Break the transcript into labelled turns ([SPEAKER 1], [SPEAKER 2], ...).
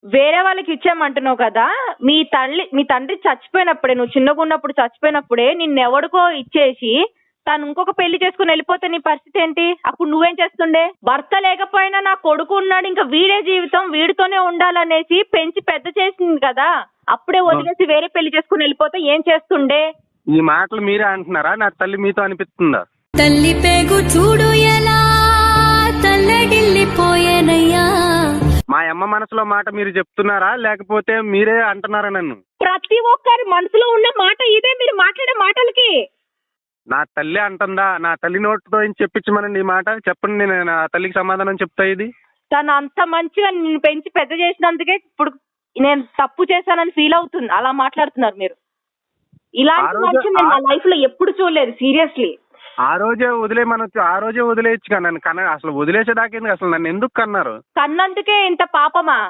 [SPEAKER 1] వేరే వాళ్ళకి ఇచ్చామంటున్నావు కదా, మీ తండ్రి చచ్చిపోయినప్పుడే, నువ్వు చిన్నగా ఉన్నప్పుడు చచ్చిపోయినప్పుడే నిన్నెవడికో ఇచ్చేసి తను ఇంకొక పెళ్లి చేసుకుని వెళ్ళిపోతే నీ పరిస్థితి ఏంటి? అప్పుడు నువ్వేం చేస్తుండే? భర్త లేకపోయినా నా కొడుకు ఉన్నాడు, ఇంకా వీడే జీవితం, వీడితోనే ఉండాలనేసి పెంచి పెద్ద చేసింది కదా, అప్పుడే వదిలేసి వేరే పెళ్లి చేసుకుని వెళ్ళిపోతే ఏం చేస్తుండే?
[SPEAKER 2] ఈ మాటలు మీరే అంటున్నారా? నా తల్లి మీతో అనిపిస్తుందా?
[SPEAKER 3] తల్లి పేగు చూడు ఎలా తల్లడిల్లిపోయేనయ్యా.
[SPEAKER 2] మా అమ్మ మనసులో మాట మీరు చెప్తున్నారా, లేకపోతే మీరే అంటున్నారా నన్ను?
[SPEAKER 1] ప్రతి ఒక్కరి మనసులో ఉన్న మాట ఇదే, మీరు మాట్లాడే మాటలకి.
[SPEAKER 2] నా తల్లి అంటుందా? నా తల్లి నోటితో ఏం చెప్పించమనండి ఈ మాట. చెప్పండి, నేను నా తల్లికి సమాధానం చెప్తా. ఇది
[SPEAKER 1] తను అంత మంచిగా నిన్ను పెంచి పెద్ద చేసినందుకే ఇప్పుడు నేను తప్పు చేశానని ఫీల్ అవుతుంది. అలా మాట్లాడుతున్నారు మీరు. ఇలాంటి మంచి నేను నా లైఫ్ లో ఎప్పుడు చూడలేదు, సీరియస్లీ.
[SPEAKER 2] ఆ రోజే వదిలేయచ్చు కదా నన్ను. అసలు వదిలేసేదాకేంది? అసలు నన్ను ఎందుకు కన్నారు?
[SPEAKER 1] కన్నందుకే ఇంత పాపమా?